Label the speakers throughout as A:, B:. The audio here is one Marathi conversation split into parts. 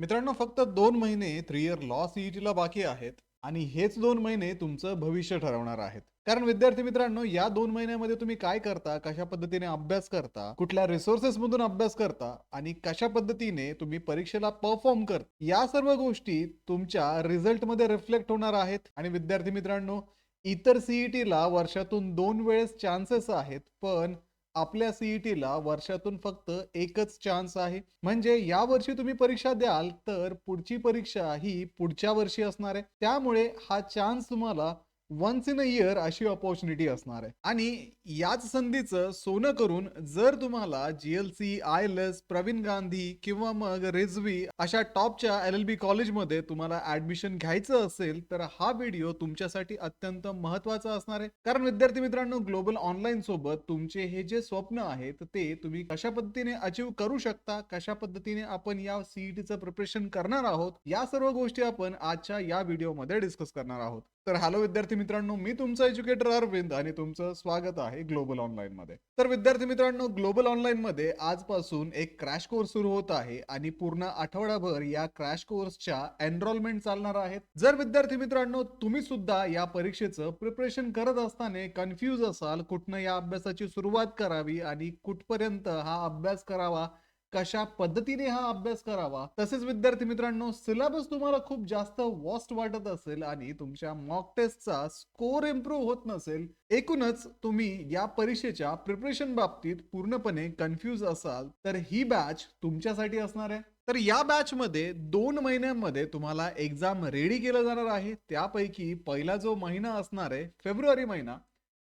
A: मित्रांनो, फक्त 2 महिने 3 इयर लॉ सीईटीला बाकी आहेत आणि हेच 2 महिने तुमचं भविष्य ठरवणार आहेत. कारण विद्यार्थी मित्रांनो, या 2 महिन्यामध्ये तुम्ही काय करता, कशा पद्धतीने अभ्यास करता, कुठल्या रिसोर्सेस मधून अभ्यास करता आणि कशा पद्धतीने तुम्ही परीक्षेला परफॉर्म करता, या सर्व गोष्टी तुमच्या रिझल्टमध्ये रिफ्लेक्ट होणार आहेत. आणि विद्यार्थी मित्रांनो, इतर सीईटीला वर्षातून 2 वेळेस चान्सेस आहेत, पण आपल्या सीईटीला वर्षातून फक्त एकच चान्स आहे. म्हणजे या वर्षी तुम्ही परीक्षा द्याल तर पुढची परीक्षा ही पुढच्या वर्षी असणार आहे. त्यामुळे हा चान्स तुम्हाला वन्स इन अ इयर अशी अपॉर्च्युनिटी असणार आहे. आणि याच संधीचं सोनं करून जर तुम्हाला जीएलसी, आयएलएस, प्रवीण गांधी किंवा मग रिझवी अशा टॉपच्या एलएलबी कॉलेजमध्ये तुम्हाला ऍडमिशन घ्यायचं असेल तर हा व्हिडिओ तुमच्यासाठी अत्यंत महत्वाचा असणार आहे. कारण विद्यार्थी मित्रांनो, ग्लोबल ऑनलाईन सोबत तुमचे हे जे स्वप्न आहेत ते तुम्ही कशा पद्धतीने अचीव करू शकता, कशा पद्धतीने आपण या सीईटीचं प्रिपरेशन करणार आहोत, या सर्व गोष्टी आपण आजच्या या व्हिडिओमध्ये डिस्कस करणार आहोत. तर हॅलो विद्यार्थी मित्रांनो, मी तुमचा एज्युकेटर अरविंद आणि तुमचं स्वागत आहे ग्लोबल ऑनलाईन मध्ये. तर विद्यार्थी मित्रांनो, ग्लोबल ऑनलाईन मध्ये आजपासून एक क्रॅश कोर्स सुरू होत आहे आणि पूर्ण आठवडाभर या क्रॅश कोर्सच्या एनरोलमेंट चालणार आहेत. जर विद्यार्थी मित्रांनो तुम्ही सुद्धा या परीक्षेचं प्रिपरेशन करत असताना कन्फ्यूज असाल, कुठनं या अभ्यासाची सुरुवात करावी आणि कुठपर्यंत हा अभ्यास करावा, कशा पद्धतीने हा अभ्यास करावा, तसेच विद्यार्थी मित्रांनो सिलेबस तुम्हाला खूप जास्त वॉस्ट वाटत असेल आणि तुमच्या मॉक टेस्टचा स्कोर इम्प्रूव्ह होत नसेल, एकूणच तुम्ही या परीक्षेच्या प्रिपरेशन बाबतीत पूर्णपणे कन्फ्यूज असाल, तर ही बॅच तुमच्यासाठी असणार आहे. तर या बॅच मध्ये 2 महिन्यांमध्ये तुम्हाला एक्झाम रेडी केलं जाणार आहे. त्यापैकी पहिला जो महिना असणार आहे फेब्रुवारी महिना,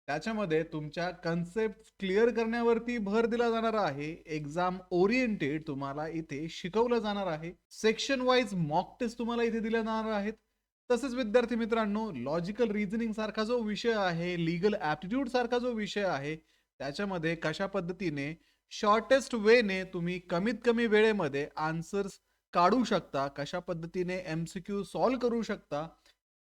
A: त्याच्यामध्ये तुमच्या कन्सेप्ट क्लिअर करण्यावरती भर दिला जाणार आहे. एक्झाम ओरिएंटेड तुम्हाला इथे शिकवलं जाणार आहे. सेक्शन वाईज मॉक टेस्ट तुम्हाला इथे दिल्या जाणार आहेत. तसेच विद्यार्थी मित्रांनो, लॉजिकल रिझनिंग सारखा जो विषय आहे, लीगल ऍप्टिट्यूड सारखा जो विषय आहे, त्याच्यामध्ये कशा पद्धतीने शॉर्टेस्ट वेने तुम्ही कमीत कमी वेळेमध्ये आन्सर्स काढू शकता, कशा पद्धतीने एमसीक्यू सॉल्व्ह करू शकता,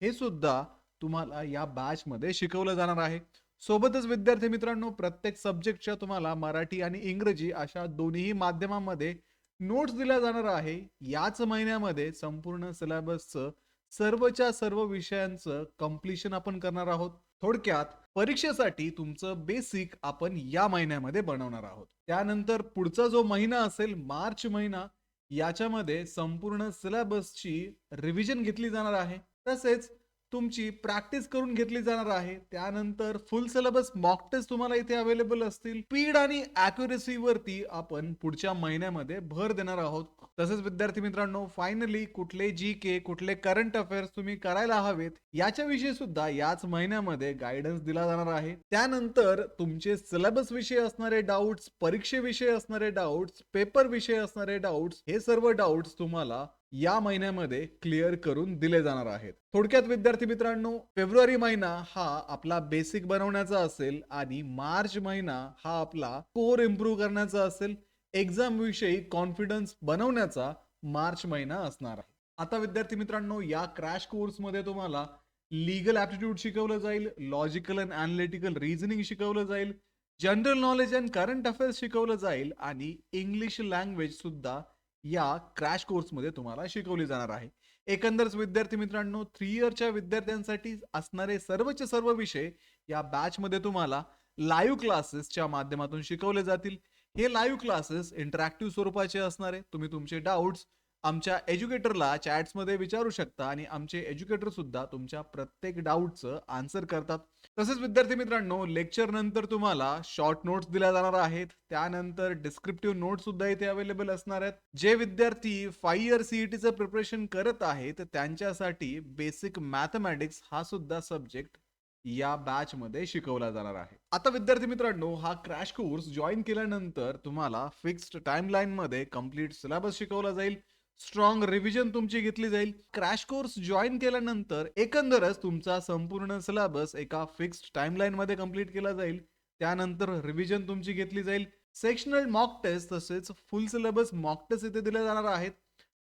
A: हे सुद्धा तुम्हाला या बॅच मध्ये शिकवलं जाणार आहे. सोबतच विद्यार्थी मित्रांनो, प्रत्येक सब्जेक्टच्या तुम्हाला मराठी आणि इंग्रजी अशा दोन्ही माध्यमांमध्ये नोट्स दिल्या जाणार आहे. याच महिन्यामध्ये संपूर्ण सिलेबसचं सर्वच्या सर्व विषयांचं कम्प्लिशन आपण करणार आहोत. थोडक्यात परीक्षेसाठी तुमचं बेसिक आपण या महिन्यामध्ये बनवणार आहोत. त्यानंतर पुढचा जो महिना असेल मार्च महिना, याच्यामध्ये संपूर्ण सिलेबसची रिव्हिजन घेतली जाणार आहे. तसेच तुमची प्रॅक्टिस करून घेतली जाणार आहे. त्यानंतर फुल सिलेबस मॉक टेस्ट तुम्हाला इथे अवेलेबल असतील. स्पीड आणि अॅक्युरेसी वरती आपण पुढच्या महिन्यामध्ये भर देणार आहोत. तसेच विद्यार्थी मित्रांनो, फायनली कुठले जीके, कुठले करंट अफेअर्स तुम्ही करायला हवेत, याच्याविषयी सुद्धा याच महिन्यामध्ये गायडन्स दिला जाणार आहे. त्यानंतर तुमचे सिलेबस विषयी असणारे डाऊट्स, परीक्षेविषयी असणारे डाऊट्स, पेपर विषयी असणारे डाऊट्स, हे सर्व डाऊट्स तुम्हाला या महिन्यामध्ये क्लिअर करून दिले जाणार आहेत. थोडक्यात विद्यार्थी मित्रांनो, फेब्रुवारी महिना हा आपला बेसिक बनवण्याचा असेल आणि मार्च महिना हा आपला कोर इम्प्रूव्ह करण्याचा असेल. एक्झाम विषयी कॉन्फिडन्स बनवण्याचा मार्च महिना असणार आहे. आता विद्यार्थी मित्रांनो, या क्रॅश कोर्स मध्ये तुम्हाला लीगल ऍप्टिट्यूड शिकवलं जाईल, लॉजिकल अँड अनालिटिकल रिझनिंग शिकवलं जाईल, general knowledge and current affairs शिकवलं जाईल आणि इंग्लिश लँग्वेज सुद्धा या क्रॅश कोर्समध्ये तुम्हाला शिकवली जाणार आहे. एकंदरच विद्यार्थी मित्रांनो, 3 इयरच्या विद्यार्थ्यांसाठी असणारे सर्वचे सर्व विषय या बॅच मध्ये तुम्हाला लाईव्ह क्लासेसच्या माध्यमातून शिकवले जातील. हे लाईव्ह क्लासेस इंटरॅक्टिव्ह स्वरूपाचे असणार आहे. तुम्ही तुमचे डाऊट्स आमच्या एज्युकेटरला चॅट्समध्ये विचारू शकता आणि आमचे एज्युकेटर सुद्धा तुमच्या प्रत्येक डाऊटचं आन्सर करतात. तसेच विद्यार्थी मित्रांनो, लेक्चर नंतर तुम्हाला शॉर्ट नोट्स दिल्या जाणार आहेत. त्यानंतर डिस्क्रिप्टिव्ह नोट्स सुद्धा इथे अवेलेबल असणार आहेत. जे विद्यार्थी 5 इयर सीईटीचं प्रिपरेशन करत आहेत त्यांच्यासाठी बेसिक मॅथमॅटिक्स हा सुद्धा सब्जेक्ट या बॅच मध्ये शिकवला जाणार आहे. आता विद्यार्थी मित्रांनो, हा क्रॅश कोर्स जॉईन केल्यानंतर तुम्हाला फिक्स्ड टाइमलाईन मध्ये कंप्लीट सिलेबस शिकवला जाईल. स्ट्रॉंग रिव्हिजन तुमची घेतली जाईल. क्रॅश कोर्स जॉईन केल्यानंतर एकंदरच तुमचा संपूर्ण सिलेबस एका फिक्स्ड टाइमलाईन मध्ये कंप्लीट केला जाईल. त्यानंतर रिव्हिजन तुमची घेतली जाईल. सेक्शनल मॉक टेस्ट तसेच फुल सिलेबस मॉक टेस्ट इथे दिले जाणार आहेत.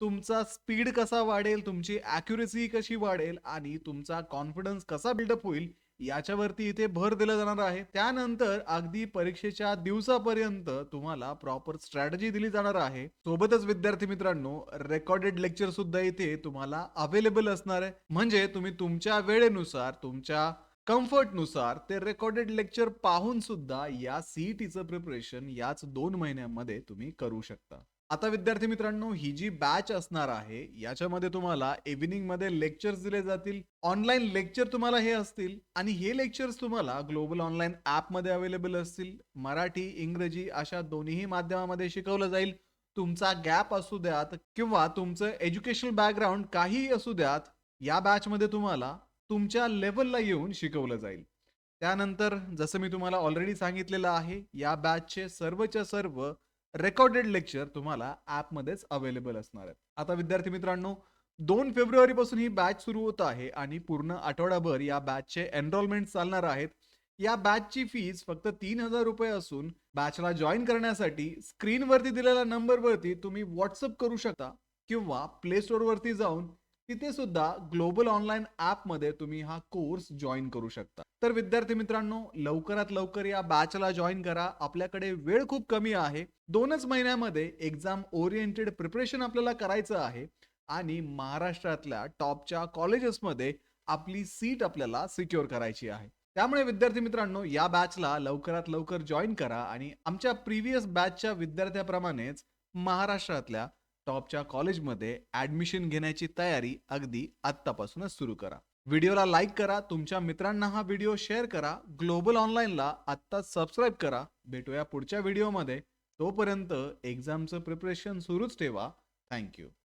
A: तुमचा स्पीड कसा वाढेल, तुमची अॅक्युरेसी कशी वाढेल आणि तुमचा कॉन्फिडन्स कसा बिल्डअप होईल, याच्यावरती इथे भर दिला जाणार आहे. त्यानंतर अगदी परीक्षेच्या दिवसापर्यंत तुम्हाला प्रॉपर स्ट्रॅटेजी दिली जाणार आहे. सोबतच विद्यार्थी मित्रांनो, रेकॉर्डेड लेक्चर सुद्धा इथे तुम्हाला अवेलेबल असणार आहे. म्हणजे तुम्ही तुमच्या वेळेनुसार, तुमच्या कम्फर्टनुसार ते रेकॉर्डेड लेक्चर पाहून सुद्धा या सीईटीचं प्रिपरेशन याच 2 महिन्यांमध्ये तुम्ही करू शकता. आता विद्यार्थी मित्रांनो, ही जी बॅच असणार आहे याच्यामध्ये तुम्हाला इव्हिनिंग मध्ये लेक्चर्स दिले जातील. ऑनलाईन लेक्चर तुम्हाला हे असतील आणि हे लेक्चर्स तुम्हाला ग्लोबल ऑनलाईन ऍप मध्ये अवेलेबल असतील. मराठी, इंग्रजी अशा दोन्ही माध्यमामध्ये शिकवलं जाईल. तुमचा गॅप असू द्यात किंवा तुमचं एज्युकेशनल बॅकग्राऊंड काहीही असू द्यात, या बॅच मध्ये तुम्हाला तुमच्या लेवलला येऊन शिकवलं जाईल. त्यानंतर जसं मी तुम्हाला ऑलरेडी सांगितलेलं आहे, या बॅचचे सर्वच्या सर्व रेकॉर्डेड लेक्चर तुम्हाला ॲपमध्येच अवेलेबल असणार आहेत. आता विद्यार्थी मित्रांनो, 2 फेब्रुवारी पासून ही बॅच सुरू होत आहे आणि पूर्ण आठवडाभर या बॅचचे एनरोलमेंट चालणार आहेत. या बॅचची फीस फक्त ₹3000 असून बॅचला जॉईन करण्यासाठी स्क्रीनवरती दिलेल्या नंबरवरती तुम्ही व्हॉट्सअप करू शकता किंवा प्ले स्टोअरवरती जाऊन तिथे सुद्धा ग्लोबल ऑनलाईन ॲपमध्ये तुम्ही हा कोर्स जॉईन करू शकता. तर विद्यार्थी मित्रांनो, लवकरात लवकर या बॅचला जॉईन करा. आपल्याकडे वेळ खूप कमी आहे. 2च महिन्यामध्ये एक्झाम ओरिएंटेड प्रिपरेशन आपल्याला करायचं आहे आणि महाराष्ट्रातल्या टॉपच्या कॉलेजेसमध्ये आपली सीट आपल्याला सिक्युअर करायची आहे. त्यामुळे विद्यार्थी मित्रांनो, या बॅचला लवकरात लवकर जॉईन करा आणि आमच्या प्रिव्हियस बॅचच्या विद्यार्थ्याप्रमाणेच महाराष्ट्रातल्या टॉपच्या कॉलेजमध्ये ऍडमिशन घेण्याची तयारी अगदी आत्तापासूनच सुरू करा. व्हिडिओला लाईक करा, तुमच्या मित्रांना हा व्हिडिओ शेअर करा, ग्लोबल ऑनलाईनला आत्ताच सबस्क्राईब करा. भेटूया पुढच्या व्हिडिओमध्ये. तोपर्यंत एक्झामचं प्रिपरेशन सुरूच ठेवा. थँक्यू.